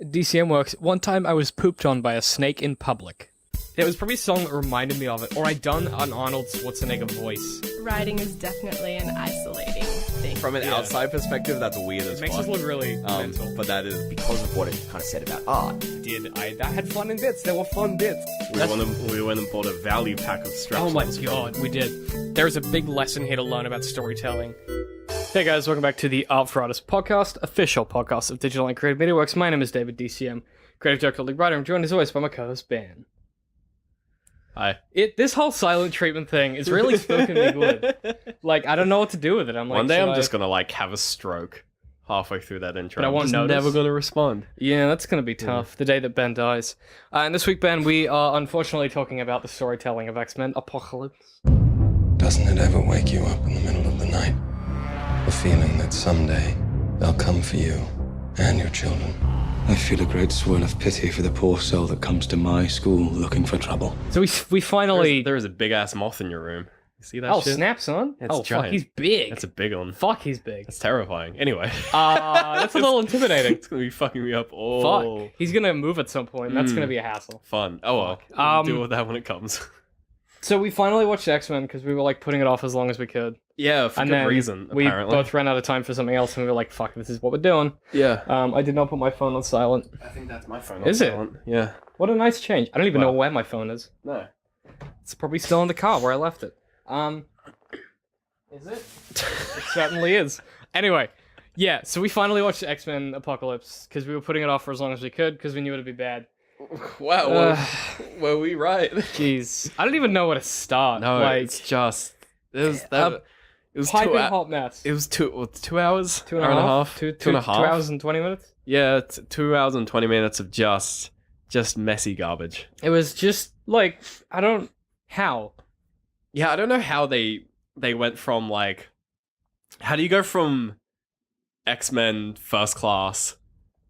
DCM works. One time I was pooped on by a snake in public. It was probably a song that reminded me of it, or I'd done an Arnold Schwarzenegger voice. Writing is definitely an isolating thing. From an outside perspective, that's weird as It makes fuck. us look really mental. But that is Because of what it kind of said about art. That had fun in bits. There were fun bits. we went and bought a value pack of straps. Oh my god, we did. There's a big lesson here to learn about storytelling. Hey guys, welcome back to the Art for Artists podcast, official podcast of Digital and Creative Media Works. My name is David DCM, creative director, lead writer. I'm joined as always by my co-host Ben. Hi. This whole silent treatment thing is really spooking me good. Like, I don't know what to do with it. I'm like, One day should I'm I- just gonna like have a stroke halfway through that intro. But I I'm won't just notice. never gonna respond. Yeah, that's going to be tough. The day that Ben dies. And this week, Ben, we are unfortunately talking about the storytelling of X-Men Apocalypse. Doesn't it ever wake you up in the middle of the night? The feeling that someday they'll come for you and your children. I feel a great swirl of pity for the poor soul that comes to my school looking for trouble. So we finally... There is a big ass moth in your room. You see that Oh, shit? snap, son. It's Oh, fuck, giant. he's big. That's a big one. Fuck, he's big. That's terrifying. Anyway. That's a little intimidating. It's gonna be fucking me up. Oh, Fuck. He's going to move at some point. That's going to be a hassle. fun. Oh well. Fuck. Deal with that when it comes. So we finally watched X-Men because we were like putting it off as long as we could. Yeah, for And good then reason. we Apparently. both ran out of time for something else and we were like, fuck, this is what we're doing. Yeah. I did not put my phone on silent. I think that's my phone. Is it? Yeah. What a nice change. I don't even know Wow. where my phone is. No. It's probably still in the car where I left it. Is it? It certainly is. Anyway, yeah, so we finally watched X-Men Apocalypse because we were putting it off for as long as we could because we knew it'd be bad. Wow. Were we right? Jeez. I don't even know where to start. No, like, it's just it was it was piping 2 hot mess. It was 2 hours, Two and a hour half? two Two and a half. 2 hours and 20 minutes? Yeah, 2 hours and 20 minutes of just messy garbage. It was just, like, I don't... How? Yeah, I don't know how they went from like, how do you go from X-Men First Class,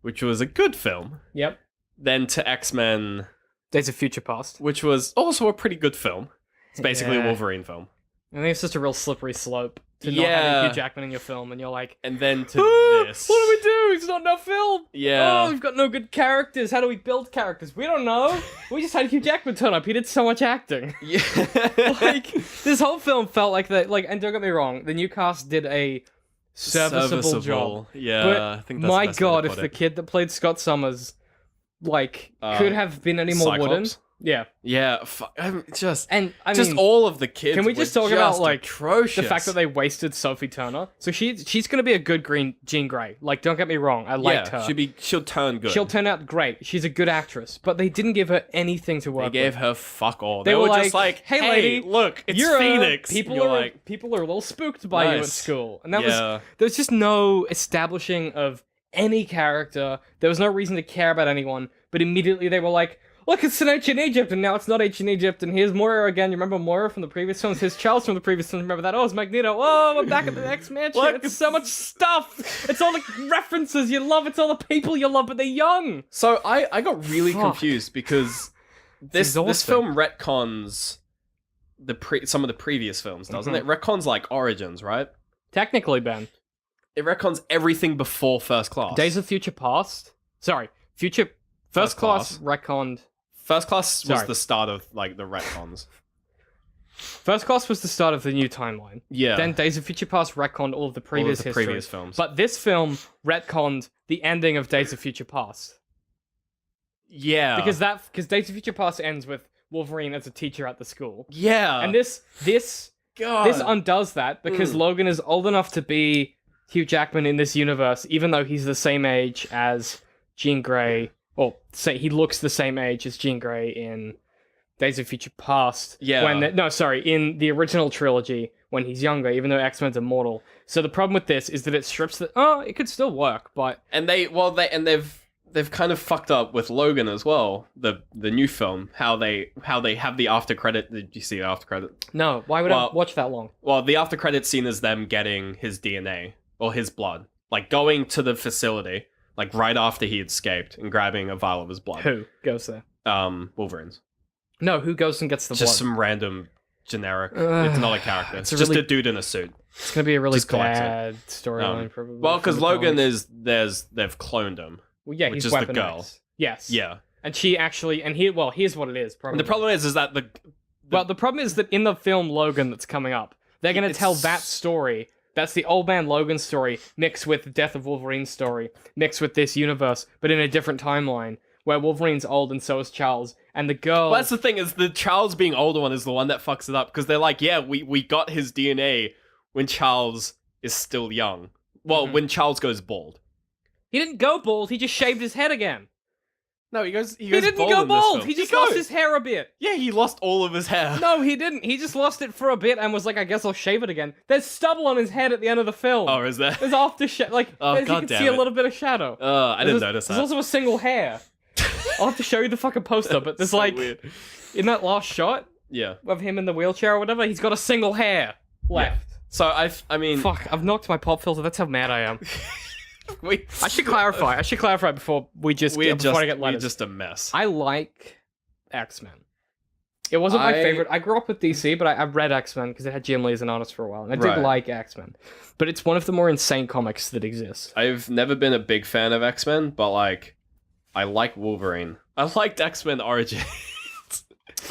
which was a good film, Yep. then to X-Men, Days of Future Past. which was also a pretty good film. It's basically a Yeah. Wolverine film. I think it's just a real slippery slope to not Yeah. having Hugh Jackman in your film, and you're like, And then to "Ah, this. what do we do? He's not in our film. Yeah. Oh, we've got no good characters. How do we build characters? We don't know. We just had Hugh Jackman turn up. He did so much acting. Yeah. Like, this whole film felt like that. Like, and don't get me wrong, the new cast did a serviceable job. Yeah, But I think that's my the best way to god, if put the it. kid that played Scott Summers, like, could have been any more Cyclops? wooden. Yeah. Yeah, just And, I just mean, all of the kids. can we were just talk about, like, atrocious. the fact that they wasted Sophie Turner? So she's gonna be a good Jean Grey. Like, don't get me wrong, I liked her. she'll turn good. She'll turn out great. She's a good actress, but they didn't give her anything to work They gave with. her fuck all. They They were were just like, like, "Hey, hey, lady, look, it's You're Phoenix." people You're are like, people are a little spooked by you at Nice. school, and that Yeah. was there's just no establishing of any character. There was no reason to care about anyone, but immediately they were like, "Look, it's in ancient Egypt, and now it's not ancient Egypt, and here's Moira again. You remember Moira from the previous films? Here's Charles from the previous films. Remember that? Oh, it's Magneto. Oh, we're back at the X-Mansion. Look, It's so much stuff. It's all the references you love. It's all the people you love, but they're young." so I got really Fuck. confused because this exhausting. film retcons some of the previous films, doesn't it? Retcons like Origins, right? Technically, Ben, It retcons everything before First Class. Days of Future Past. Sorry, Future First Class retconned. First Class was Sorry. the start of like the retcons. First Class was the start of the new timeline. Yeah. Then Days of Future Past retconned all of the previous the history. previous films. But this film retconned the ending of Days of Future Past. yeah. Because Days of Future Past ends with Wolverine as a teacher at the school. yeah. And this God. undoes that because Logan is old enough to be Hugh Jackman in this universe, even though he's the same age as Jean Grey. Or say he looks the same age as Jean Grey in Days of Future Past. Yeah. In the original trilogy when he's younger, even though X-Men's immortal. So the problem with this is that it strips the. Oh, it could still work, but And they've kind of fucked up with Logan as well. The new film, how they have the after credit. Did you see the after credit? no. Why would Well- I watch that long? Well, the after credit scene is them getting his DNA or his blood, like going to the facility, like right after he escaped and grabbing a vial of his blood. Who goes there? Wolverine's. No, who goes and gets the Just blood? some random generic. Ugh. It's not a character. It's a just really- a dude in a suit. It's gonna be a really Just collect it. bad storyline, probably. Well, for because the Logan comics. they've cloned him. Well, yeah, which he's is the Weapon girl. X. Yes. Yeah. And she actually, and here's what it is. Probably. And the problem is that the problem is that in the film Logan that's coming up, they're gonna tell that story. That's the old man Logan story mixed with the Death of Wolverine story, mixed with this universe, but in a different timeline where Wolverine's old and so is Charles, and the girl. Well, that's the thing, is the Charles being older one is the one that fucks it up, because they're like, yeah, we got his DNA when Charles is still young. Well, when Charles goes bald. He didn't go bald. He just shaved his head again. No, he goes He didn't bald go in this bald. film. He just goes. lost his hair a bit. Yeah, he lost all of his hair. No, he didn't. He just lost it for a bit and was like, I guess I'll shave it again. There's stubble on his head at the end of the film. Oh, is there? There's after like, Oh, you can God see damn a it. little bit of shadow. I didn't notice that. There's also a single hair. I'll have to show you the fucking poster, but there's So like, weird. in that last shot Yeah. of him in the wheelchair or whatever, he's got a single hair left. So I mean, Fuck, I've knocked my pop filter. That's how mad I am. we I should clarify before we just we're before I get we're letters. just a mess. I like X-Men. It wasn't my favorite. I grew up with DC, but I read X-Men because it had Jim Lee as an artist for a while, and I Right. did like X-Men. But it's one of the more insane comics that exists. I've never been a big fan of X-Men, but like, I like Wolverine. I liked X-Men Origins.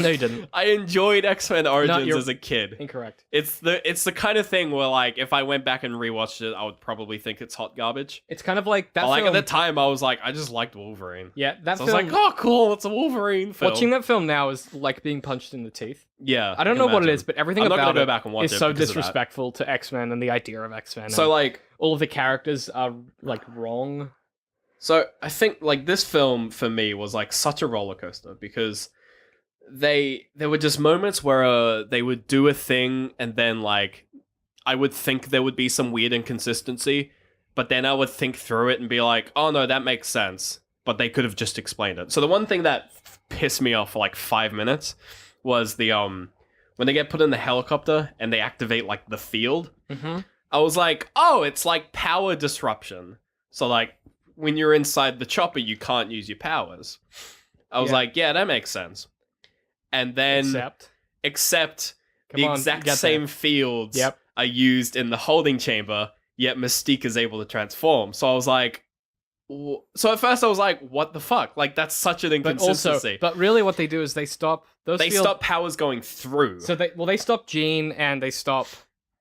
No, you didn't. I enjoyed X-Men Origins you're- as a kid. Incorrect. It's the kind of thing where like if I went back and rewatched it, I would probably think it's hot garbage. It's kind of like that. But like film, at the time, I was like, I just liked Wolverine. yeah, that So I film. was like, oh, cool, it's a Wolverine film. Watching that film now is like being punched in the teeth. Yeah, I don't know what it is, but everything I'm not about gonna go it back and watch is it so because of that. disrespectful to X-Men and the idea of X-Men. So and like, all of the characters are like wrong. so I think like this film for me was like such a roller coaster because there were just moments where they would do a thing and then like I would think there would be some weird inconsistency, but then I would think through it and be like, oh no, that makes sense. But they could have just explained it. So the one thing that pissed me off for like 5 minutes was the when they get put in the helicopter and they activate like the field. Mm-hmm. I was like, oh, it's like power disruption. So like when you're inside the chopper, you can't use your powers. I was Yeah. like, yeah, that makes sense. And then except Come the on, exact get same there. fields Yep. are used in the holding chamber, yet Mystique is able to transform. So I was like, so at first I was like, what the fuck? Like that's such an But inconsistency. also, but really, what they do is they stop those. they field- stop powers going through. So they stop Jean and they stop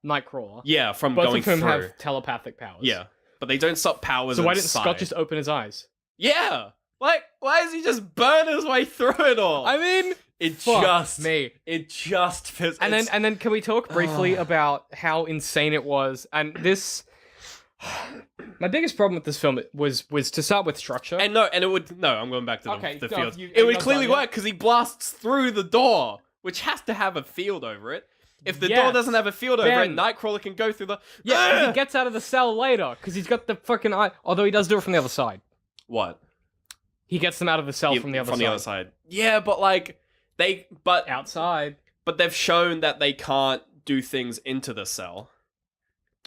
Nightcrawler. yeah, from Both going of whom through. have telepathic powers. Yeah, but they don't stop powers. So why didn't Scott inside. just open his eyes? Yeah. Like, why does he just burn his way through it all? I mean, it fuck just me. It just feels. And then can we talk briefly about how insane it was? And this, my biggest problem with this film was to start with structure. and it would no. I'm going back to Okay, the no, field. you- It would you're clearly done, yeah? work because he blasts through the door, which has to have a field over it. If the door Yes. doesn't have a field over Ben. it, Nightcrawler can go through the. yeah, 'cause Ugh! he gets out of the cell later because he's got the fucking eye. Although he does do it from the other side. What? He gets them out of the cell from the other side. Yeah, but like but Outside. they've shown that they can't do things into the cell.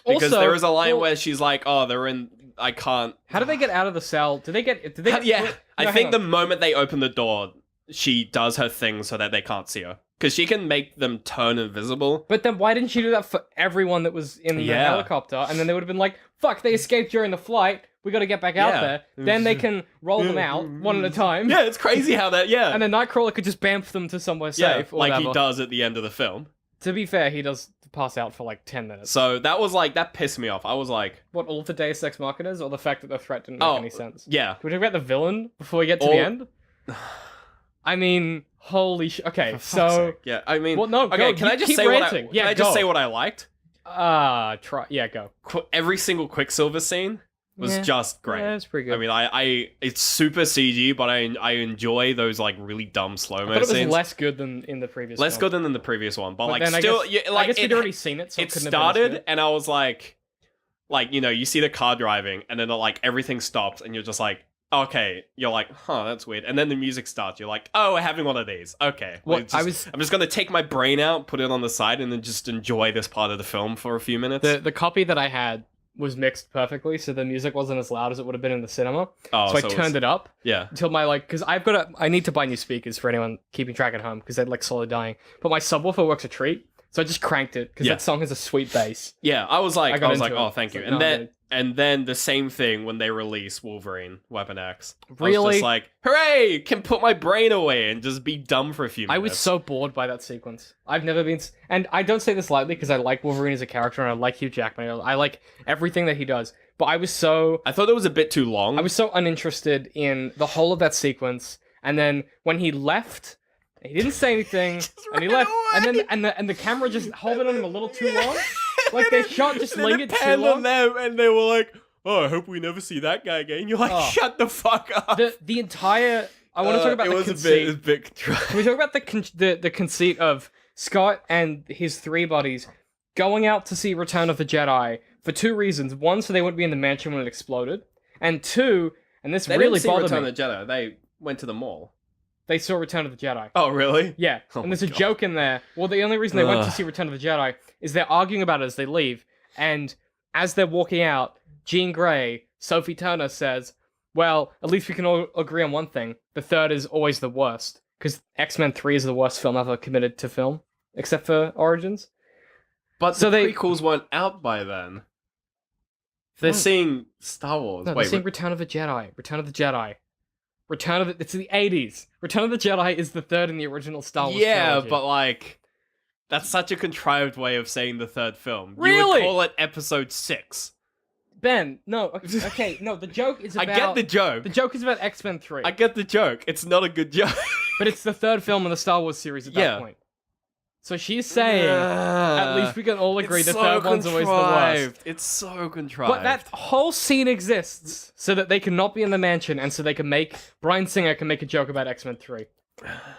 Because Also, there is a line well, where she's like, "Oh, they're in. I can't." how do they get out of the cell? Did they get? Yeah, no, I hang think on. the moment they open the door, she does her thing so that they can't see her. Because she can make them turn invisible. But then why didn't she do that for everyone that was in the Yeah. helicopter? And then they would have been like, fuck, they escaped during the flight. We got to get back out Yeah. there. Then they can roll them out one at a time. Yeah, it's crazy how that. Yeah, And then Nightcrawler could just bamf them to somewhere yeah, safe. Or like whatever. he does at the end of the film. To be fair, he does pass out for like 10 minutes. So that was like that pissed me off. I was like, What, all of the Deus Ex Machinas? Or the fact that the threat didn't make oh, any sense? yeah. Can we talk about the villain before we get to All- the end? I mean, holy shit. Okay, For fuck's so... sake. Yeah, I mean, Well, no, okay. go, Can you I just keep say ranting. what Yeah, can I just go. say what I liked? Yeah, go. Every single Quicksilver scene was Yeah. just great. Yeah, it's pretty good. I mean, I it's super CG, but I enjoy those like really dumb slow I mo thought it was scenes. less good than in the previous Less film. good than the previous one, but like then still, I guess, yeah, like I guess we'd it, already seen it, so it it couldn't have been as started, good. and I was like, you know, you see the car driving, and then like everything stops, and you're just like, okay, you're like, huh, that's weird, and then the music starts, you're like, oh, we're having one of these, okay. Well, Let's just- I I'm just gonna take my brain out, put it on the side, and then just enjoy this part of the film for a few minutes. The copy that I had was mixed perfectly, so the music wasn't as loud as it would have been in the cinema. Oh, so I so it turned was- it up Yeah. until my because I need to buy new speakers for anyone keeping track at home because they're like slowly dying. But my subwoofer works a treat, So I just cranked it because Yeah. that song has a sweet bass. Yeah, I was like, I got into oh, it. thank you. It's And like, no, then dude. and then the same thing when they release Wolverine Weapon X. I was Really? just like, hooray! Can put my brain away and just be dumb for a few minutes. I was so bored by that sequence. I've never been, and I don't say this lightly because I like Wolverine as a character and I like Hugh Jackman. I like everything that he does. But I was I thought it was a bit too long. so uninterested in the whole of that sequence. And then when he left, he didn't say anything, and he ran left, and away. then and the camera just hovered on him a little too long. Like they shot just lingered too long. them, and they were like, "Oh, I hope we never see that guy again." You're like, Oh. "Shut the fuck up." The entire. I want to talk about it the was conceit. a bit contrived. Can we talk about the conceit of Scott and his three buddies going out to see Return of the Jedi for two reasons? One, so they wouldn't be in the mansion when it exploded, and two, and this They really didn't see bothered Return me. of the Jedi. They went to the mall. They saw Return of the Jedi. Oh, really? Yeah, Oh and there's a my God. joke in there. Well, the only reason they went to Ugh. see Return of the Jedi is they're arguing about it as they leave, and as they're walking out, Jean Grey, Sophie Turner says, "Well, at least we can all agree on one thing: the third is always the worst, because X-Men 3 is the worst film ever committed to film, except for Origins." But So the they- prequels weren't out by then. They're What? seeing Star Wars. No, Wait, they're saying Return of the Jedi. Return of the Jedi. It's the 80s. Return of the Jedi is the third in the original Star Wars yeah, trilogy. but like, that's such a contrived way of saying the third film. You Really? would call it Episode 6. Ben, no, okay, no, the joke is I about... get the joke. The joke is about X-Men 3. I get the joke. It's not a good joke. But it's the third film in the Star Wars series at that Yeah. point. So she's saying, at least we can all agree the third one's always the worst. It's so contrived. But that whole scene exists so that they can not be in the mansion and so they can make... Bryan Singer can make a joke about X-Men 3.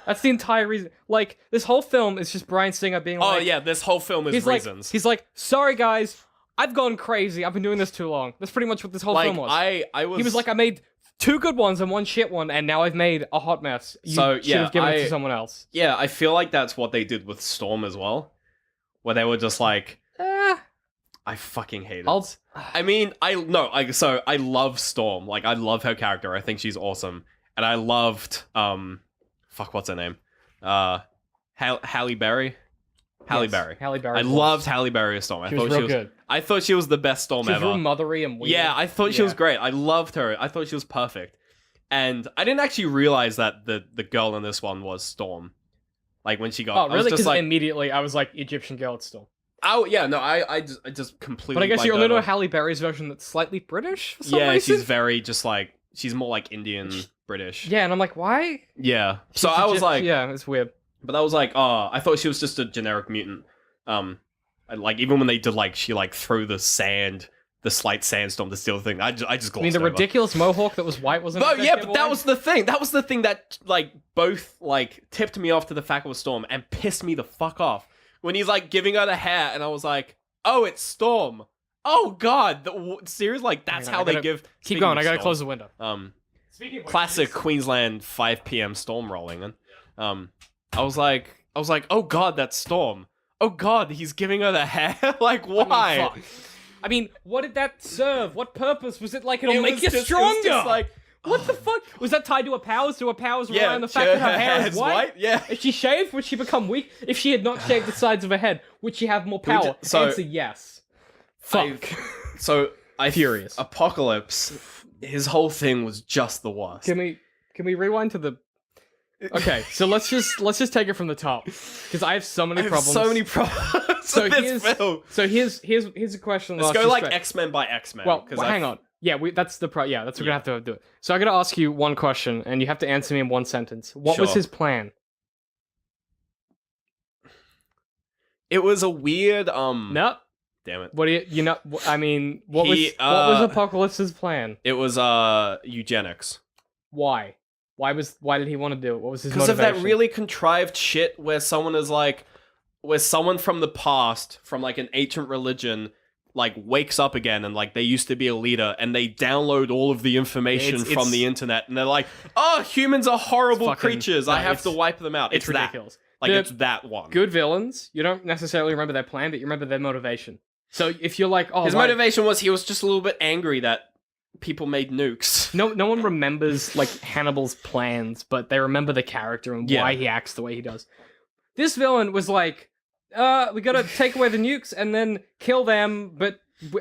That's the entire reason. Like, this whole film is just Bryan Singer being oh like... yeah, this whole film is he's reasons. He's like, sorry guys, I've gone crazy. I've been doing this too long. That's pretty much what this whole like film was. I was. He was like, I made 2 good ones and 1 shit one, and now I've made a hot mess. You So, should yeah, have given it I- to someone else. yeah, I feel like that's what they did with Storm as well, where they were just like, I fucking hate it. I mean, I love Storm. Like, I love her character. I think she's awesome, and I loved what's her name? Halle Berry. Halle Yes, Berry. Halle Berry. I loved Halle Berry as Storm. She was real good. I thought she was the best Storm She was ever. real mothery and weird. Yeah, I thought she was great. I loved her. I thought she was perfect. And I didn't actually realize that the girl in this one was Storm. Like when she got, Oh, I was really? just Because like, immediately I was like, Egyptian girl, it's still. oh yeah, no, I just completely. But I guess blanked you only know over. Halle Berry's version that's slightly British for some Yeah, reason? she's very just like she's more like Indian British. Yeah, and I'm like, why? Yeah. So She's I was Egypt- like, yeah, it's weird. but I was like, oh, I thought she was just a generic mutant. And, like even when they did like she like threw the slight sandstorm to steal the thing, I just glossed I mean, the over. ridiculous mohawk that was white wasn't. No, a yeah, big but that giveaway? was the thing. That was the thing that like both like tipped me off to the fact it was Storm and pissed me the fuck off when he's like giving her the hair, and I was like, oh, it's Storm. Oh God, seriously, like that's Hang on, how I they gotta- give. Keep speaking going. of I gotta Storm, close the window. Speaking of classic Queensland 5 p.m. storm rolling in. I was like, oh God, that's Storm. Oh God, he's giving her the hair. Like, why? fuck. I mean, what did that serve? What purpose? Was it like it'll It make was you just- it was stronger? just like, what the fuck? Was that tied to her powers? Do her powers rely yeah, on the fact that her hair is hair's white? Yeah. If she shaved, would she become weak? If she had not shaved the sides of her head, would she have more Can we power? ju- so- Answer yes. Fuck. So I Furious. Apocalypse, his whole thing was just the worst. Can we rewind to the? Okay, so let's just take it from the top because I have so many I have problems. so many problems So with this film. here's a question. Let's I'll go ask you like straight. X-Men by X-Men. Well, 'cause hang on. Yeah, that's the we're gonna have to do it. So I'm gonna ask you one question, and you have to answer me in one sentence. What was Sure. his plan? It was a weird No. damn it. What do you know? I mean, what He, was Apocalypse's plan? It was eugenics. Why? Why did he want to do it? What was his Because of motivation? that really contrived shit where someone is like, where someone from the past, from like an ancient religion, like wakes up again and like they used to be a leader and they download all of the information It's- from the internet and they're like, oh, humans are horrible Fucking- creatures. no, I have to it's- wipe them out. It's that. ridiculous. Like The it's that one. Good villains, you don't necessarily remember their plan, but you remember their motivation. So if you're like, oh, His why- motivation was he was just a little bit angry that people made nukes. No one remembers like Hannibal's plans, but they remember the character and Yeah. why he acts the way he does. This villain was like, we gotta take away the nukes and then kill them, but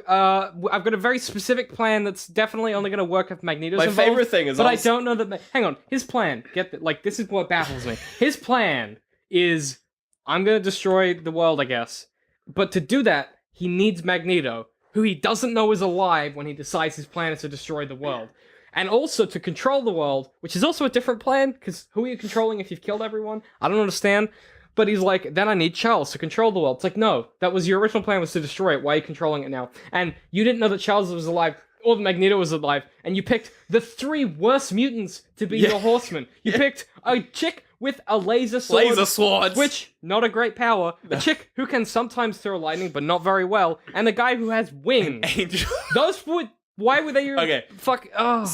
I've got a very specific plan that's definitely only gonna work if Magneto's My involved. favorite thing is but I also- don't know that. Hang on, his plan. This is what baffles me. His plan is I'm gonna destroy the world, I guess. But to do that, he needs Magneto, who he doesn't know is alive when he decides his plan is to destroy the world. And also to control the world, which is also a different plan, because who are you controlling if you've killed everyone? I don't understand. But he's like, then I need Charles to control the world. It's like, no, that was your original plan was to destroy it. Why are you controlling it now? And you didn't know that Charles was alive, or that Magneto was alive, and you picked the 3 worst mutants to be your horsemen. You picked a chick with a laser sword. Laser swords. Which, not a great power. A chick who can sometimes throw lightning, but not very well. And a guy who has wings. Angel. Those would... Why were they your... Okay. Fuck... Oh,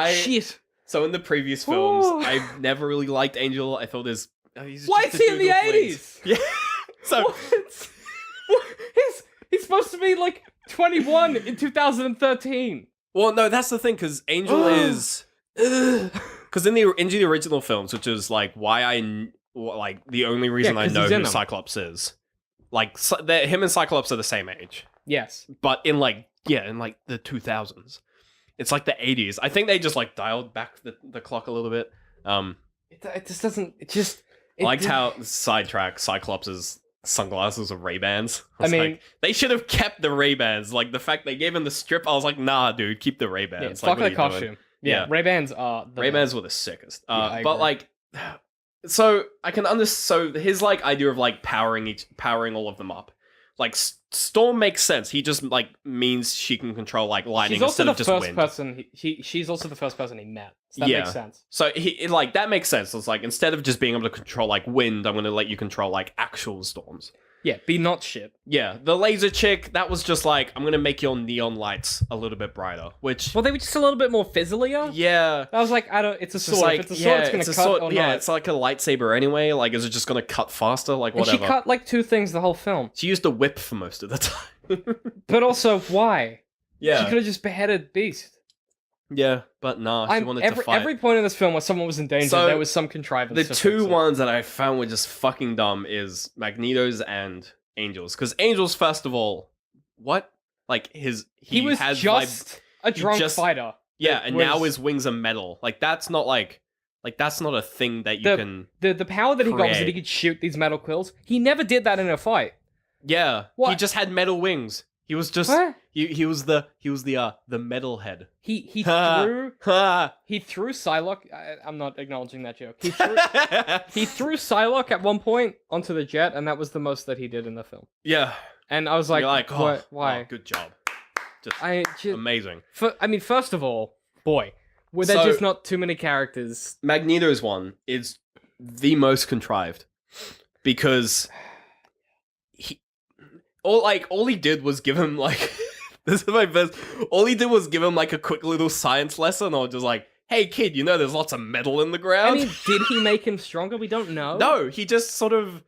Shit. So in the previous films, Ooh. I never really liked Angel. I thought Why is he in the 80s? Yeah. So What? He's supposed to be like 21 in 2013. well, no, that's the thing because Angel is because in the original films, which is like why like the only reason I 'cause know he's in who them. Cyclops is. Like him and Cyclops are the same age, Yes. but in like the 2000s, it's like the 80s. I think they just like dialed back the clock a little bit. It just doesn't. It just. I liked how sidetrack Cyclops' sunglasses are Ray-Bans. I mean- they should have kept the Ray-Bans. Like the fact they gave him the strip, I was like, nah, dude, keep the Yeah, Ray-Bans. fuck like, the costume. Yeah, Yeah. Ray-Bans are the Ray-Bans were the sickest. I But agree. like, so I can understand. So his like idea of like powering all of them up, like Storm makes sense. He just like means she can control like lightning She's also instead the of just first wind. person. She's also the first person he met. So that Yeah. makes sense. So like that makes sense. It's like instead of just being able to control like wind, I'm going to let you control like actual storms. Yeah, be not shit. Yeah, the laser chick, that was just like, I'm gonna make your neon lights a little bit brighter, which, Well, they were just a little bit more fizzlier. yeah. I was like, I don't. It's a It's sword. just like, if it's a sword, it's gonna a cut sword, or yeah, not. it's like a lightsaber anyway, like, is it just gonna cut faster, like, And whatever. she cut like 2 things the whole film. She used a whip for most of the time. But also, why? She yeah, could have just beheaded Beast. yeah, but nah, she wanted to fight. Every point in this film where someone was in danger, So, there was some contrivance. The to two fix it. ones that I found were just fucking dumb is Magneto's and Angel's, because Angel's, first of all, what? Like, He was has just a drunk just- fighter. yeah, It and now was- his wings are metal. Like, that's not that's not a thing that you The- can. The power that he got was that he Create. could shoot these metal quills. He never did that in a fight. Yeah, he What? just had metal wings. He was just What? he was the metal head. He Ha. threw Ha. he threw Psylocke. I'm not acknowledging that joke. He threw Psylocke at one point onto the jet, and that was the most that he did in the film. Yeah, And I was like, you're like, oh, what? Why? oh, good job, just I just, amazing. I mean, first of all, boy, were there So- just not too many characters? Magneto's one is the most contrived because all he did was give him like this is my best. All he did was give him like a quick little science lesson, or just like, hey kid, you know there's lots of metal in the I ground. mean, did he make him stronger? We don't know. No, he just sort of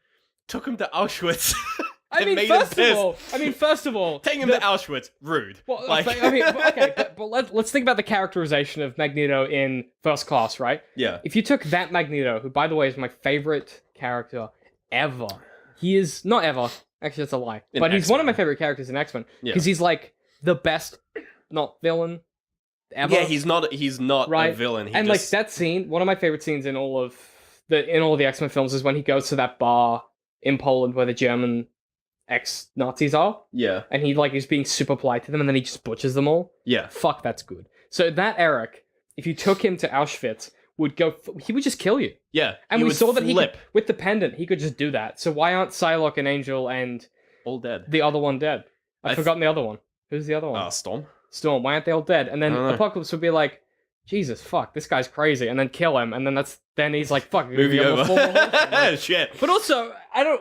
took him to Auschwitz. I and mean, made him first of pissed. all, Taking him the- to Auschwitz, rude. Well, like, I mean, okay, but let's think about the characterization of Magneto in First Class, right? yeah, If you took that Magneto, who, by the way, is my favorite character ever, he is not ever. Actually, that's a lie. In But he's one of my X-Men. favorite characters in X-Men Yeah. because he's like the best, not villain ever. yeah, he's not a Right. villain. He and just, like that scene, one of my favorite scenes in all of the X-Men films is when he goes to that bar in Poland where the German ex-Nazis are, yeah, and he like is being super polite to them, and then he just butchers them all. yeah, Fuck, that's good. So that Eric, if you took him to Auschwitz, he would just kill you. yeah. And he we would saw that he flip could, with the pendant, he could just do that. So why aren't Psylocke and Angel and all dead. the other one dead? I've forgotten the other one. Who's the other one? Storm. Storm. Why aren't they all dead? And then I don't know. Apocalypse would be like, Jesus, fuck, this guy's crazy, and then kill him, and then he's like, fuck, Movie we have a over. full horseman. Shit. But also,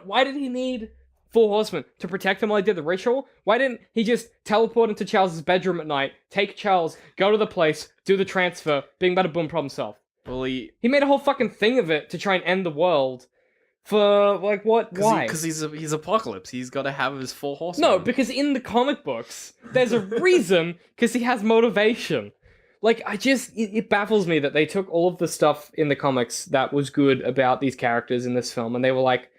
why did he need 4 horsemen to protect him while he did the ritual? Why didn't he just teleport into Charles's bedroom at night, take Charles, go to the place, do the transfer, bing bada boom, problem solved? Well, He made a whole fucking thing of it to try and end the world. For, like, what? Why? Because he's Apocalypse. He's got to have his 4 horsemen. No, because in the comic books, there's a reason, because he has motivation. Like, it baffles me that they took all of the stuff in the comics that was good about these characters in this film, and they were like,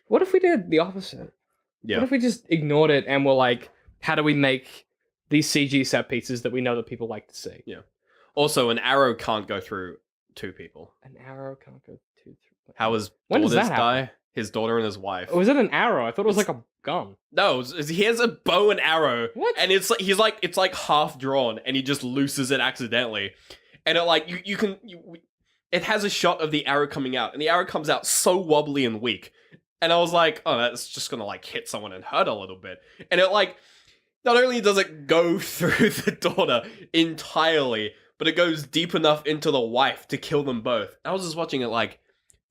what if we did the opposite? Yeah. What if we just ignored it and were like, how do we make these CG set pieces that we know that people like to see? Also, an arrow can't go through two people. An arrow can't go too. How his When does daughters that happen? die? His daughter and his wife. Oh, was it an arrow? I thought it was like a gun. No, he has a bow and arrow. What? And it's like half drawn, and he just looses it accidentally, and it like it has a shot of the arrow coming out, and the arrow comes out so wobbly and weak, and I was like, oh, that's just gonna like hit someone and hurt a little bit, and it like not only does it go through the daughter entirely, but it goes deep enough into the wife to kill them both. I was just watching it like,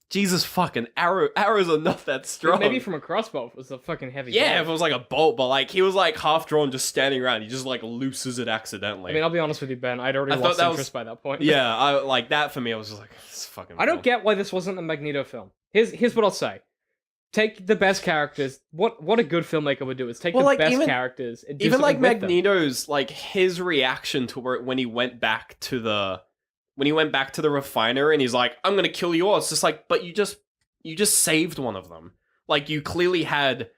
Jesus fucking arrows are not that strong. Maybe from a crossbow it was a fucking heavy. Yeah, if bow. it was like a bolt, but like he was like half drawn, just standing around. He just like looses it accidentally. I mean, I'll be honest with you, Ben. I'd already I thought lost that was- interest by that point. yeah, I like that for me. I was just like, this fucking. I don't film. get why this wasn't a Magneto film. Here's what I'll say. Take the best characters. What a good filmmaker would do is take Well, the like, best even- characters and do Even like something with them. Magneto's, like his reaction to when he went back to the refiner and he's like, "I'm gonna kill you all." It's just like, but you just saved one of them. Like you clearly had,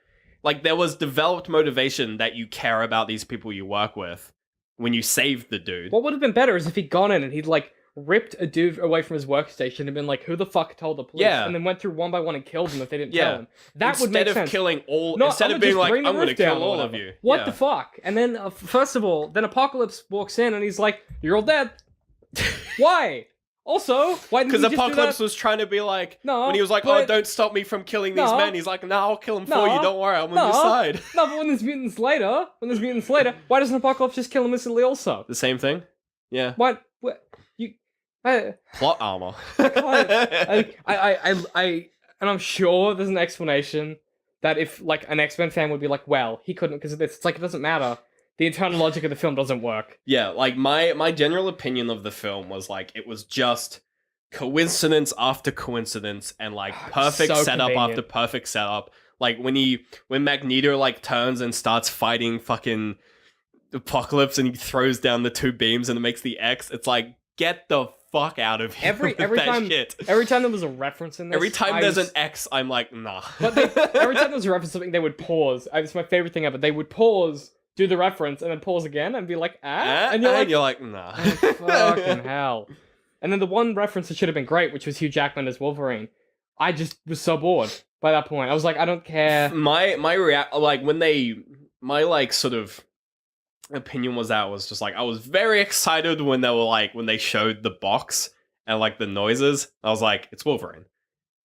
like there was developed motivation that you care about these people you work with when you saved the dude. What would have been better is if he'd gone in and he'd like ripped a dude away from his workstation and been like, "Who the fuck told the police?" Yeah. And then went through one by one and killed them if they didn't Yeah. tell him. That would make Instead of sense. killing all, No, instead I'm of gonna being just like, bring the "I'm gonna roof down kill or all of whatever. you." What Yeah. the fuck? And then first of all, then Apocalypse walks in and he's like, "You're all dead." Why? Also, why didn't Because he just do Apocalypse that? was trying to be like, No, when he was like, but- "Oh, don't stop me from killing these No. men," he's like, "No, I'll kill them for No. you. Don't worry, I'm on No. your side." No, but when there's mutants later, why doesn't Apocalypse just kill him instantly also? The same thing. Yeah. What you? Plot armor. And I'm sure there's an explanation that if like an X-Men fan would be like, well, he couldn't because of this. It's like it doesn't matter. The internal logic of the film doesn't work. Yeah, like my general opinion of the film was like it was just coincidence after coincidence and like perfect So setup convenient. after perfect setup. Like when Magneto like turns and starts fighting fucking Apocalypse and he throws down the two beams and it makes the X, it's like get the fuck out of here. Every with that time shit. every time there was a reference in this, Every time I there's was- an X, I'm like, nah. But every time there was a reference to something, they would pause. It's my favorite thing ever. They would pause, do the reference, and then pause again and be like, and you're like, nah. oh, fucking hell. And then the one reference that should have been great, which was Hugh Jackman as Wolverine, I just was so bored by that point. I was like, I don't care. my like when my like sort of opinion was just like I was very excited when they showed the box and like the noises. I was like, it's Wolverine.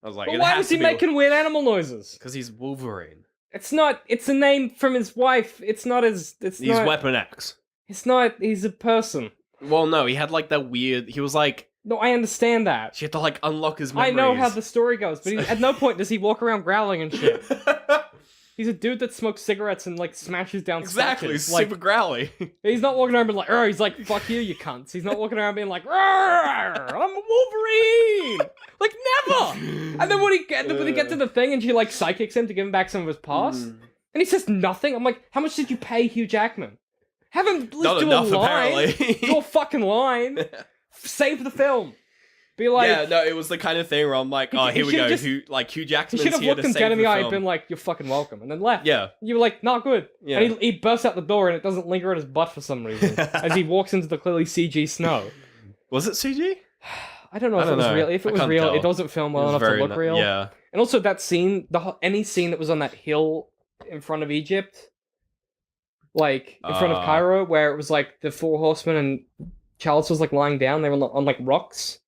I was like, But why was he making weird animal noises? Because he's Wolverine. It's a name from his wife. It's not his, He's Weapon X. he's a person. Well, no, he had like that weird. He was like, No, I understand that. she had to like unlock his I memories. know how the story goes, but at no point does he walk around growling and shit. He's a dude that smokes cigarettes and like smashes down exactly statues. Like super growly. he's not walking around being like, "He's like, fuck you, you cunts." He's not walking around being like, "I'm a Wolverine." Like never. And then when he gets to the thing and she like psychics him to give him back some of his past, and he says nothing. I'm like, how much did you pay Hugh Jackman? Have him at least Not do enough, a line. apparently. Do a fucking line. Save the film. Be like, yeah, no, it was the kind of thing where I'm like, He- oh, he here we should've go. just- Hugh he Jackman's should have here looked to him save dead in the eye and film. been like, "You're fucking welcome," and then left. Yeah. You were like, "Not good." Yeah. And he bursts out the door and it doesn't linger at his butt for some reason as he walks into the clearly CG snow. Was it CG? I don't know I if it don't was know. real. If I it was can't real, tell. it doesn't film well It was enough to very look real. Yeah. And also that scene, any scene that was on that hill in front of Egypt, like in front of Cairo, where it was like the four horsemen and Charles was like lying down. They were on like rocks,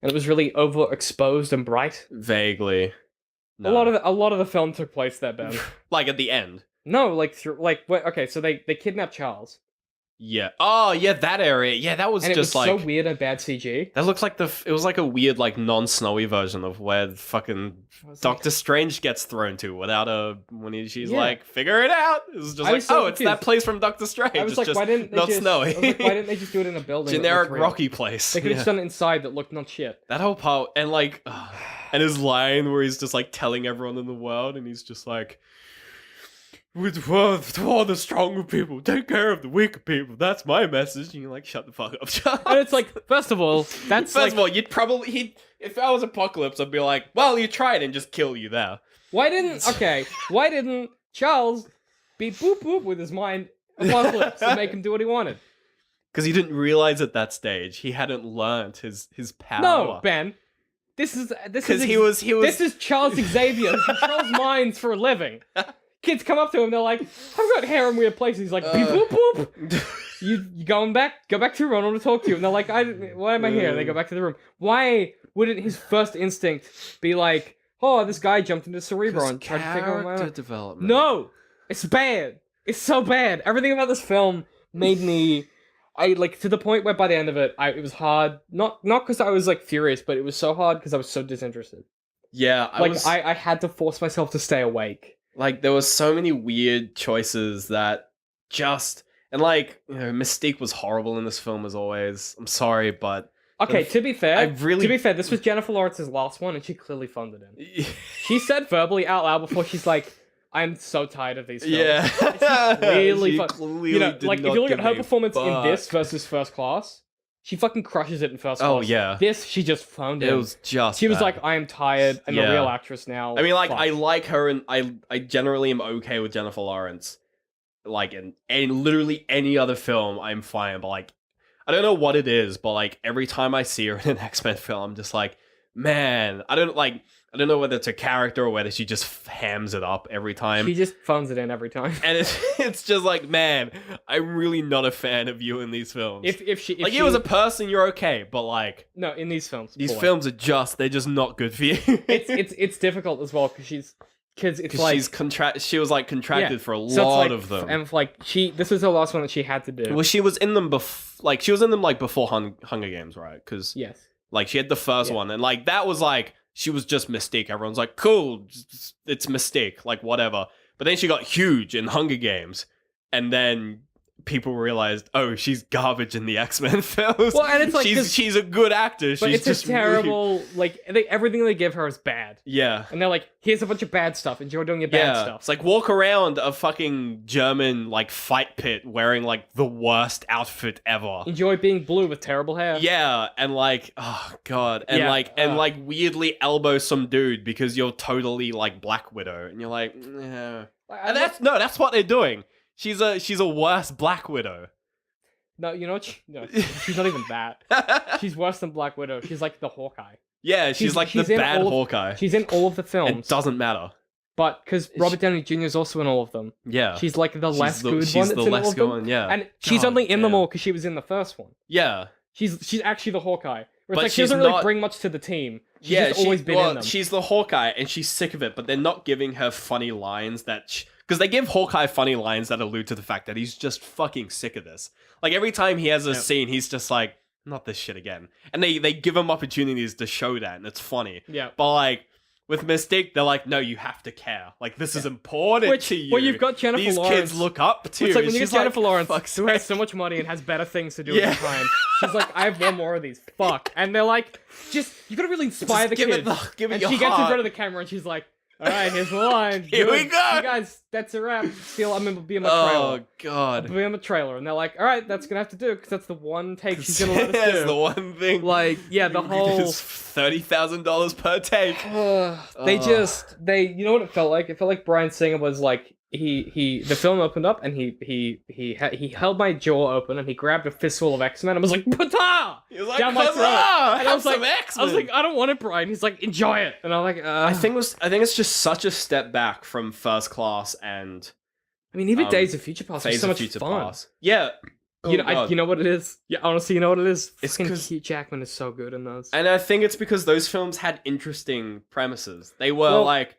and it was really overexposed and bright. Vaguely. A lot of the film took place there, Ben. like at the end. No, like okay, so they kidnapped Charles, Yeah. Oh, yeah, that area. Yeah, that was and it just was like so weird and bad CG. that looked like it was like a weird like non-snowy version of where fucking I was Doctor Strange gets thrown to without she's Yeah. like, figure it out. It was just I like, was so oh, it's that confused. place from Doctor Strange. I was It's like, just why didn't they not just? snowy. I was like, why didn't they just do it in a building? that Generic looked real? rocky place. They could have Yeah. just done it inside that looked not shit. That whole part, and like, and his line where he's just like telling everyone in the world, and he's just like, with all the stronger people, take care of the weaker people. That's my message. And you're like, shut the fuck up, Charles. And it's like, first of all, that's First like, of all, if I was Apocalypse, I'd be like, well, you tried and just kill you there. why didn't Charles beat Boop Boop with his mind Apocalypse and make him do what he wanted. Because he didn't realize at that stage he hadn't learned his power. No, Ben. This is Because he was This is Charles Xavier who controls minds for a living. Kids come up to him, they're like, I've got hair in weird places. He's like, beep boop boop. You going back? Go back to your room. I want to talk to you. And they're like, why am I here? And they go back to the room. Why wouldn't his first instinct be like, oh, this guy jumped into Cerebro and tried to take over my life? Development. No, it's bad. It's so bad. Everything about this film made me, to the point where by the end of it, it was hard. Not because I was like furious, but it was so hard because I was so disinterested. Yeah, I had to force myself to stay awake. Like, there were so many weird choices that just... And, like, Mystique was horrible in this film, as always. I'm sorry, but... Okay, to be fair, to be fair, this was Jennifer Lawrence's last one, and she clearly funded him. She said verbally out loud before, she's like, I'm so tired of these films. Yeah. She clearly... clearly you know, did like, if not you look give at her a performance in fuck. this versus First Class, she fucking crushes it in First Class. Oh, yeah. This, she just phoned It was just She was bad. like, I am tired. I'm a Yeah. real actress now. I mean, like, Fuck. I like her, and I generally am okay with Jennifer Lawrence. Like, in literally any other film, I'm fine. But, like, I don't know what it is, but, like, every time I see her in an X-Men film, I'm just like, man, I don't know whether it's a character or whether she just hams it up every time. She just phones it in every time. And it's just like, man, I'm really not a fan of you in these films. If like, you as a person, you're okay, but, like... No, in these films. These boy. films they're just not good for you. It's difficult as well, because it's like... she was, like, contracted Yeah. for a So it's lot like, of them. And like this was the last one that she had to do. Well, she was in them before Hunger Games, right? Because Yes. like she had the first Yeah. one, and like that was like she was just Mystique. Everyone's like, cool, it's Mystique, like whatever. But then she got huge in Hunger Games, and then people realized, oh, she's garbage in the X-Men films. Well, and it's like she's a good actor. But She's it's just a terrible everything they give her is bad. Yeah. And they're like, here's a bunch of bad stuff. Enjoy doing your bad Yeah, stuff. it's like walk around a fucking German like fight pit wearing like the worst outfit ever. Enjoy being blue with terrible hair. Yeah, and like, oh god, and Yeah, like weirdly elbow some dude because you're totally like Black Widow, and you're like, yeah. And that's what they're doing. She's a worse Black Widow. No, you know what? She's not even that. She's worse than Black Widow. She's like the Hawkeye. Yeah, she's like the in bad all of- Hawkeye. She's in all of the It films. doesn't matter. But because Robert Downey Jr. is also in all of them. Yeah, She's like the less good she's one. the that's in less all of good them. one. Yeah, And she's God only in them damn. all because she was in the first one. Yeah, She's actually the Hawkeye. Where it's But like she she's doesn't really not- bring much to the team. She's yeah, just always been in them. she's the Hawkeye, and she's sick of it. But they're not giving her funny lines that because they give Hawkeye funny lines that allude to the fact that he's just fucking sick of this. Like every time he has a scene, he's just like, not this shit again. And they give him opportunities to show that, and it's funny. Yeah. But like with Mystique, they're like, no, you have to care. Like this is important to you. Well, you've got Jennifer These Lawrence. kids look up to. It's like when and you get she's like, Jennifer Lawrence, "Fuck's who has sake." so much money and has better things to do Yeah. at the time. She's like, I have one more of these. Fuck. And they're like, you gotta really inspire the give kids. give it And your she gets in heart. front of the camera and she's like, all right, here's the line. Here we Good. go. You guys, that's a wrap. Still, I'm gonna be in my trailer. Oh god. I'll be in the trailer. And they're like, all right, that's gonna have to do because that's the one take she's gonna let us That's do. the one thing. Like, yeah, the whole. It's $30,000 per take. They you know what it felt like? It felt like Bryan Singer was like the film opened up and he held my jaw open and he grabbed a fistful of X-Men and was like, "Pata!" He was like, down my throat. "Huzzah! And I was Have like, some X-Men." I was like, I don't want it, Brian. He's like, enjoy it. And I'm like, I think it's just such a step back from First Class and I mean, even um, Days of Future Past was Phase so of much Future fun. Past. Yeah. You know, Oh, God. you know what it is? Yeah, honestly, you know what it is? It's Fucking 'cause- Hugh Jackman is so good in those. And I think it's because those films had interesting premises. They were Well- like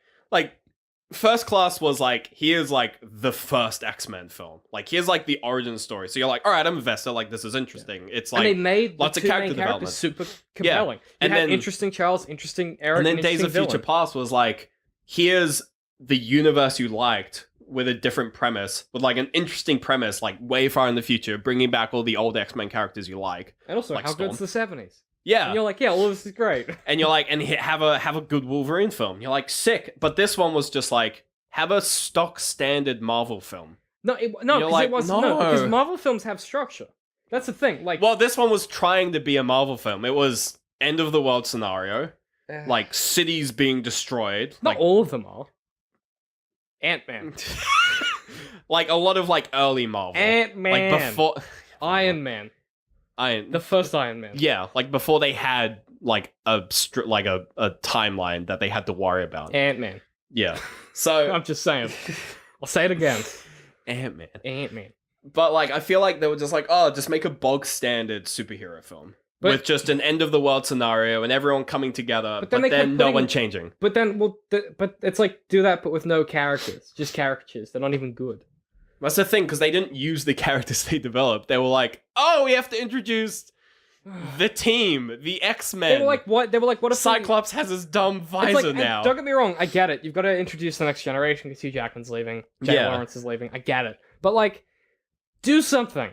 First Class was like, here's like the first X-Men film. Like here's like the origin story. So you're like, all right, I'm invested. Like this is interesting. It's And like they made lots the of two character main characters development. super compelling. And You had then- interesting Charles, interesting Eric, and then Days interesting of Future villain. Past was like, here's the universe you liked with a different premise, with like an interesting premise, like way far in the future, bringing back all the old X-Men characters you like. And also, like how Storm. good's the 70s? Yeah. And you're like, yeah, all of this is great. And you're like, and have a good Wolverine film. You're like, sick. But this one was just like, have a stock standard Marvel film. No, You're because like, it was no. because Marvel films have structure. That's the thing. Like, Well, this one was trying to be a Marvel film. It was end of the world scenario, like cities being destroyed. not like, all of them are. Ant-Man. Like a lot of like early Marvel, Ant-Man. like before Iron Man. Iron. The first Iron Man. Yeah, like before they had like a timeline that they had to worry about. Ant-Man. Yeah. So I'm just saying. I'll say it again. Ant-Man. Ant-Man. But like I feel like they were just like, oh, just make a bog standard superhero film. But- with just an end of the world scenario and everyone coming together, But but then they then kept no putting- one changing. But then, but it's like, do that, but with no characters. Just caricatures. They're not even good. That's the thing, because they didn't use the characters they developed. They were like, oh, we have to introduce the team, the X-Men. They were like, what? They were like, what if we- Cyclops has his dumb It's visor like, and now. don't get me wrong, I get it. You've got to introduce the next generation because Hugh Jackman's leaving. Jennifer Yeah. Lawrence is leaving. I get it. But like, do something.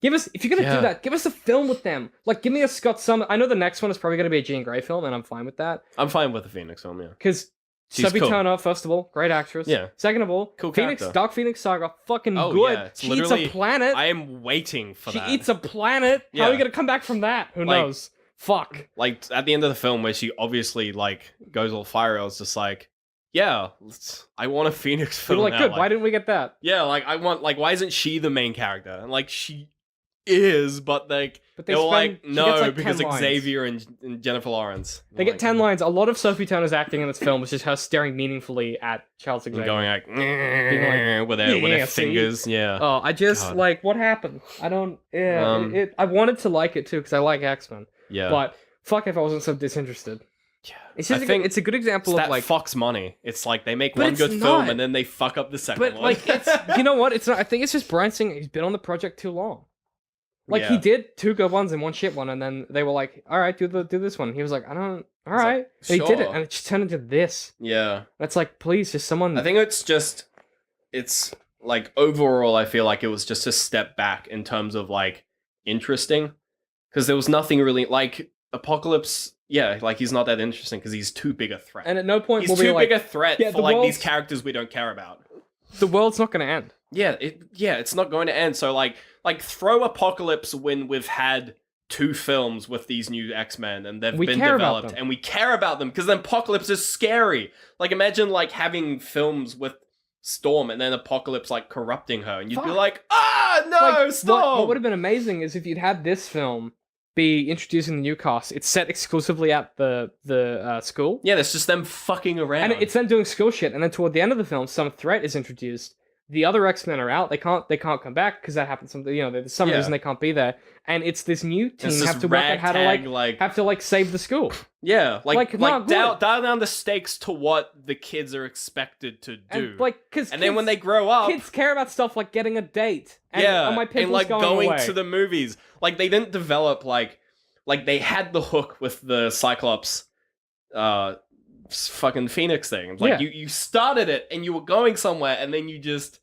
Give us, if you're gonna Yeah. do that, give us a film with them. Like, give me a Scott Summers. I know the next one is probably gonna be a Jean Grey film, and I'm fine with that. I'm fine with the Phoenix film, yeah. Because She's Sophie cool. Turner, first of all, great actress. Yeah. Second of all, Cool Phoenix, character. Dark Phoenix Saga, fucking Oh, good. yeah, it's She eats a literally- planet. I am waiting for she that. eats a planet. How are Yeah. we gonna come back from that? Who Like- knows? Fuck. Like, at the end of the film, where she obviously, like, goes all fiery, I was just like, yeah, I want a Phoenix But film like, now. good. Like, Why didn't we get that? yeah, like, I want, like, why isn't she the main character? And, like, she is, but, like, But they were like, she no, gets, like, because 10 lines. Xavier and Jennifer Lawrence. They get 10 lines. A lot of Sophie Turner's acting in this film was just her staring meaningfully at Charles Xavier. And going like, like, with their "Yeah, see?" fingers, yeah. Oh, I just, God. like, what happened? I don't, yeah. I wanted to like it too, because I like X-Men. Yeah. But fuck if I wasn't so disinterested. yeah. It's just, I think it's a good example it's of, that like, Fox money. It's like they make But one it's good film not. and then they fuck up the second but, one. like, it's, you know what? It's not, I think it's just Bryan Singer. He's been on the project too long. Like, he Yeah. did 2 good ones and 1 shit one, and then they were like, all right, do this one. He was like, I don't, all right. But he did it, "Sure." and it just turned into this. Yeah. That's like, please, just someone. I think it's like overall, I feel like it was just a step back in terms of like interesting, because there was nothing really like Apocalypse. Yeah, like he's not that interesting because he's too big a threat. and at no point He's will we too like, big a threat Yeah, for the like these world's- characters we don't care about. the world's not going to end. Yeah, it's not going to end. So like throw Apocalypse when we've had 2 films with these new X-Men and they've We been care about developed them. and we care about them because then Apocalypse is scary. Like imagine like having films with Storm and then Apocalypse like corrupting her and you'd be Fuck. like, ah, no, Like, Storm. what would have been amazing is if you'd had this film be introducing the new cast. It's set exclusively at the school. Yeah, that's just them fucking around. And it's them doing school shit, and then toward the end of the film, some threat is introduced. The other X-Men are out. They can't come back because that happens. There's some Yeah. reason they can't be there. And it's this new team It's this have to work out how to ragtag, save the school. yeah, like, no, dial good. down the stakes to what the kids are expected to do. And because And then when they grow up, kids care about stuff like getting a date. And, yeah, oh, my pimple's and like going away. to the movies. Like they didn't develop like they had the hook with the Cyclops fucking Phoenix thing. Like Yeah. you started it and you were going somewhere and then you just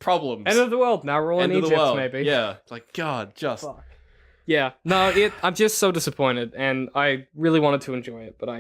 problems. End of the world. Now we're all End in of the Egypt, world. maybe. Yeah. Like God, just Fuck. Yeah. No, I'm just so disappointed, and I really wanted to enjoy it, but I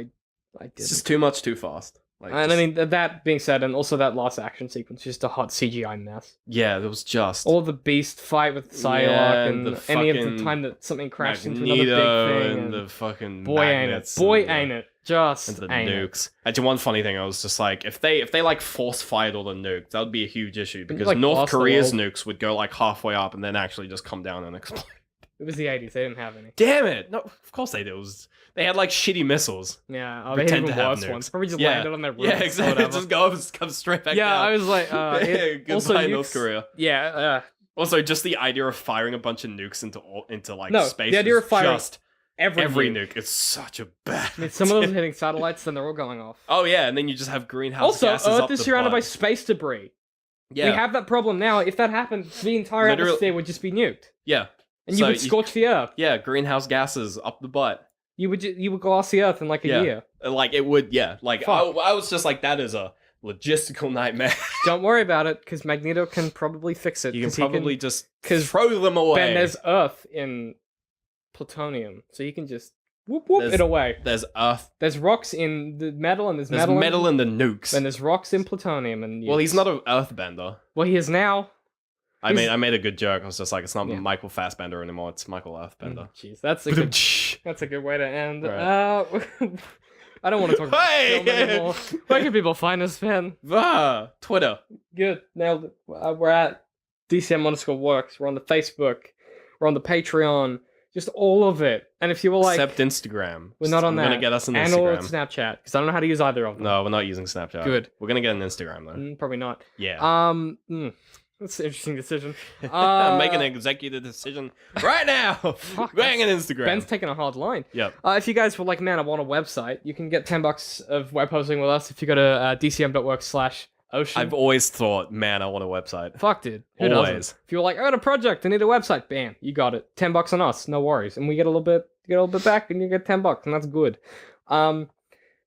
it's didn't. just too much too fast. Like, And just- I mean, that being said, and also that last action sequence, just a hot CGI mess. yeah, it was just All the Beast fight with Psylocke, Yeah, and the any of the fucking time that something crashed into another Magneto big thing. and the fucking boy, ain't it. magnets Boy, and ain't it. Just and the ain't it. nukes. Actually, one funny thing, I was just like, if they like force fired all the nukes, that would be a huge issue because like, North blast the Korea's world. nukes would go like halfway up and then actually just come down and explode. It was the 80s. They didn't have any. Damn it! No, of course they did. They had like shitty missiles. Yeah, they had Pretend even to have worse nukes. ones. Probably just Yeah. landed on their roofs. Yeah, or exactly. whatever. Just go come straight back Yeah, down. I was like, Goodbye, also North nukes- Korea. Yeah, Also, just the idea of firing a bunch of nukes into like No, space. the idea is of firing just every nuke. It's such a bad. I mean, some of them hitting satellites, then they're all going off. Oh yeah, and then you just have greenhouse Also, gases Earth up is the surrounded by butt. space debris. Yeah, We have that problem now. If that happened, the entire Literally- atmosphere would just be nuked, yeah, and you So would scorch the Earth. yeah, greenhouse gases up the butt. You would glass the Earth in like a Yeah. year. Like it would, yeah. Like Fuck. I was just like, that is a logistical nightmare. Don't worry about it, because Magneto can probably fix it. You can 'cause he probably just 'cause throw them away. Ben, there's Earth in plutonium, so you can just whoop whoop There's- it away. There's Earth. There's rocks in the metal, and there's There's metal, metal in the nukes. and there's rocks in plutonium, and Well, he's not an Earthbender. Well, he is now. I He's- mean, I made a good joke. I was just like, it's not Yeah. Michael Fassbender anymore. It's Michael Earthbender. Jeez, that's a good. That's a good way to end. Right. I don't want to talk about Hey! film anymore. Where can people find us, man? Twitter. Good. Nailed it. We're at DCM_works. We're on the Facebook. We're on the Patreon. Just all of it. And if you were like, Except Instagram. we're not on We're that. gonna get us on and or Instagram. Snapchat, because I don't know how to use either of them. No, we're not using Snapchat. Good. We're gonna get an Instagram though. Probably not. Yeah. That's an interesting decision. I'm making an executive decision right now. Going on Instagram. Ben's taking a hard line. Yep. If you guys were like, man, I want a website, you can get $10 of web hosting with us if you go to dcm.work/ocean. I've always thought, man, I want a website. Fuck, dude. Who doesn't? Always. If you're like, I got a project, I need a website, bam, you got it. $10 on us, no worries. And we get a little bit back, and you get $10, and that's good.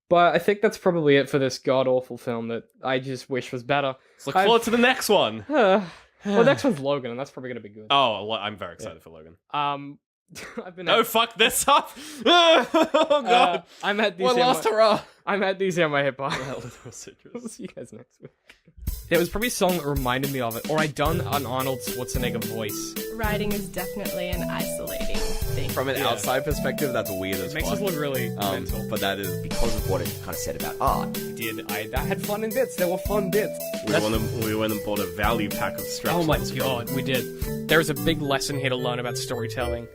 But I think that's probably it for this god awful film that I just wish was better. Let's look forward to the next one. Well, next one's Logan, and that's probably gonna be good. Oh, I'm very excited for Logan. I've been. No, fuck this up. Oh god. I'm at One last DCM. hurrah. I'm at DCM my hip hop. Citrus. See you guys next week. There was probably a song that reminded me of it, or I'd done an Arnold Schwarzenegger voice. Writing is definitely an isolating thing. From an outside perspective, that's weird as It makes fuck. us look really mental. But that is Because of what it kind of said about art. I had fun in bits. There were fun bits. We went and bought a value pack of straps. Oh my god, we did. There's a big lesson here to learn about storytelling.